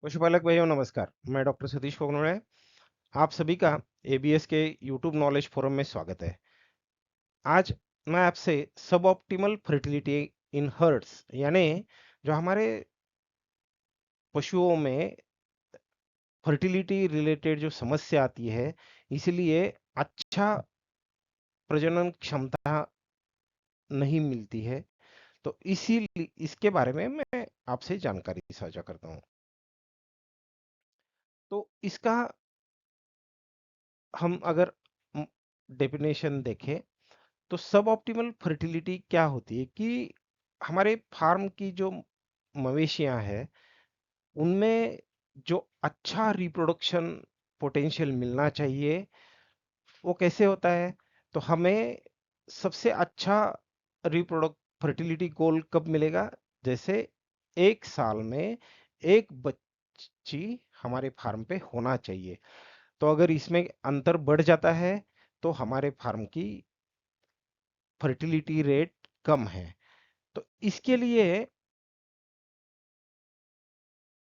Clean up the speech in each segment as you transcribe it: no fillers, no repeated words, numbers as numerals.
पशुपालक भाइयों नमस्कार। मैं डॉक्टर सतीश कोगनोड़े। आप सभी का एबीएस के यूट्यूब नॉलेज फोरम में स्वागत है। आज मैं आपसे सब ऑप्टिमल फर्टिलिटी इन हर्ड्स यानी जो हमारे पशुओं में फर्टिलिटी रिलेटेड जो समस्या आती है, इसलिए अच्छा प्रजनन क्षमता नहीं मिलती है, तो इसीलिए इसके बारे में मैं आपसे जानकारी साझा करता हूँ। तो इसका हम अगर डेफिनेशन देखें तो सब ऑप्टिमल फर्टिलिटी क्या होती है कि हमारे फार्म की जो मवेशियां हैं उनमें जो अच्छा रिप्रोडक्शन पोटेंशियल मिलना चाहिए वो कैसे होता है। तो हमें सबसे अच्छा रिप्रोडक्ट फर्टिलिटी गोल कब मिलेगा, जैसे एक साल में एक बच्ची हमारे फार्म पे होना चाहिए। तो अगर इसमें अंतर बढ़ जाता है तो हमारे फार्म की फर्टिलिटी रेट कम है। तो इसके लिए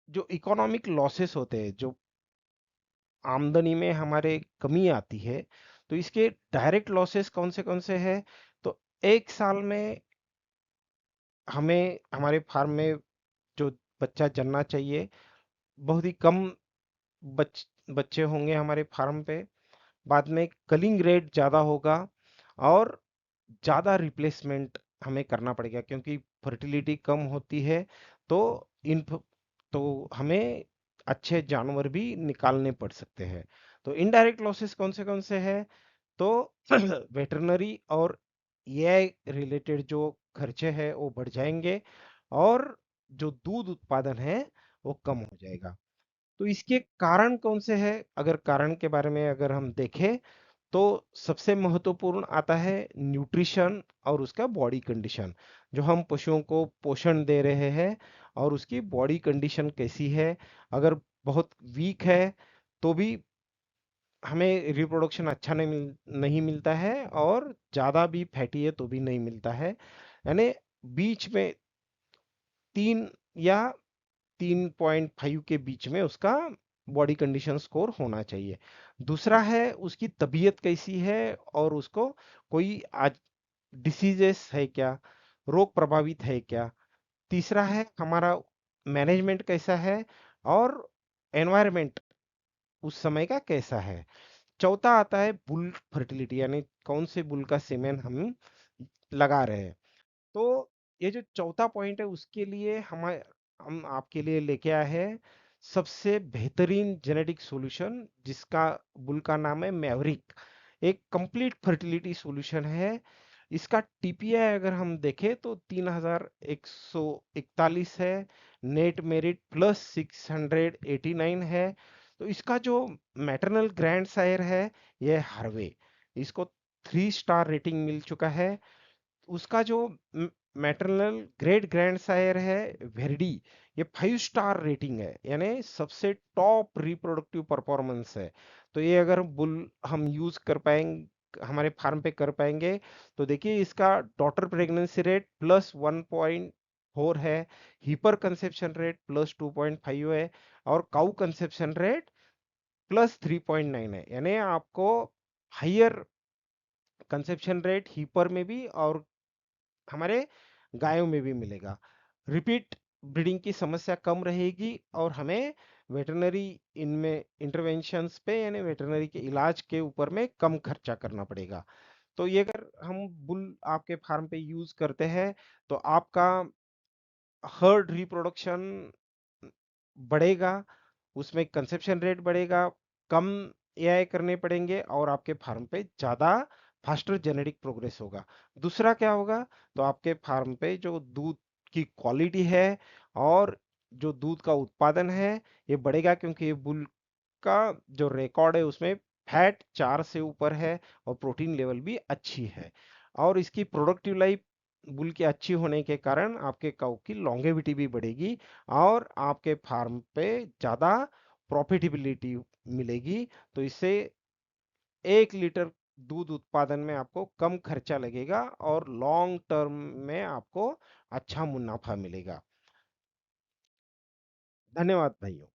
जो इकोनॉमिक लॉसेस होते हैं, जो आमदनी में हमारे कमी आती है, तो इसके डायरेक्ट लॉसेस कौन से हैं। तो एक साल में हमें हमारे फार्म में जो बच्चा जनना चाहिए, बहुत ही कम बच्चे होंगे हमारे फार्म पे। बाद में कलिंग रेट ज़्यादा होगा और ज़्यादा रिप्लेसमेंट हमें करना पड़ेगा, क्योंकि फर्टिलिटी कम होती है। तो इन तो हमें अच्छे जानवर भी निकालने पड़ सकते हैं। तो इनडायरेक्ट लॉसेस कौन से हैं। तो वेटरनरी और एआई रिलेटेड जो खर्चे हैं वो बढ़ जाएंगे और जो दूध उत्पादन है वो कम हो जाएगा। तो इसके कारण कौन से हैं, अगर कारण के बारे में अगर हम देखें तो सबसे महत्वपूर्ण आता है न्यूट्रिशन और उसका बॉडी कंडीशन। जो हम पशुओं को पोषण दे रहे हैं और उसकी बॉडी कंडीशन कैसी है। अगर बहुत वीक है तो भी हमें रिप्रोडक्शन अच्छा नहीं मिलता है, और ज़्यादा भी फैटी है तो भी नहीं मिलता है। यानी बीच में 3 या 3.5 के बीच में उसका बॉडी कंडीशन स्कोर होना चाहिए। दूसरा है उसकी तबीयत कैसी है और उसको कोई आज डिसीजेस है क्या, रोग प्रभावित है क्या। तीसरा है हमारा मैनेजमेंट कैसा है और एनवायरनमेंट उस समय का कैसा है। चौथा आता है बुल फर्टिलिटी, यानी कौन से बुल का सीमेन हम लगा रहे हैं। तो ये जो चौथा पॉइंट है उसके लिए हम आपके लिए लेके आए हैं सबसे बेहतरीन जेनेटिक सॉल्यूशन, जिसका बुल का नाम है मैवरिक। एक कंप्लीट फर्टिलिटी सॉल्यूशन है। इसका टीपीआई अगर हम देखें तो 3141 है। नेट मेरिट प्लस 689 है। तो इसका जो मैटरनल ग्रैंड सायर है यह हार्वे, इसको 3 स्टार रेटिंग मिल चुका है। उसका जो मैटरनल ग्रेट ग्रैंड सायर है वेरडी, ये 5 स्टार रेटिंग है, यानी सबसे टॉप रिप्रोडक्टिव परफॉर्मेंस है। तो ये अगर बुल हम यूज कर पाएंगे, हमारे फार्म पे कर पाएंगे, तो देखिए इसका डॉटर प्रेगनेंसी रेट +1.4 है, हिपर कंसेप्शन रेट +2.5 है, और काउ कंसेप्शन रेट +3.9 है। यानी आपको हायर कंसेप्शन रेट हीपर में भी और हमारे गायों में भी मिलेगा। रिपीट ब्रीडिंग की समस्या कम रहेगी और हमें वेटरनरी इनमें इंटरवेंशंस पे यानी वेटरनरी के इलाज के ऊपर में कम खर्चा करना पड़ेगा। तो ये अगर हम बुल आपके फार्म पे यूज करते हैं तो आपका हर्ड रिप्रोडक्शन बढ़ेगा, उसमें कंसेप्शन रेट बढ़ेगा, कम एआई करने पड़ेंगे और आपके फार्म पे ज़्यादा फास्टर जेनेटिक प्रोग्रेस होगा। दूसरा क्या होगा, तो आपके फार्म पे जो दूध की क्वालिटी है और जो दूध का उत्पादन है ये बढ़ेगा, क्योंकि ये बुल का जो रिकॉर्ड है उसमें फैट 4 से ऊपर है और प्रोटीन लेवल भी अच्छी है। और इसकी प्रोडक्टिव लाइफ बुल की अच्छी होने के कारण आपके काऊ की लॉन्गेविटी भी बढ़ेगी और आपके फार्म पे ज़्यादा प्रॉफिटेबिलिटी मिलेगी। तो इससे 1 लीटर दूध उत्पादन में आपको कम खर्चा लगेगा और लॉन्ग टर्म में आपको अच्छा मुनाफा मिलेगा। धन्यवाद भाइयों।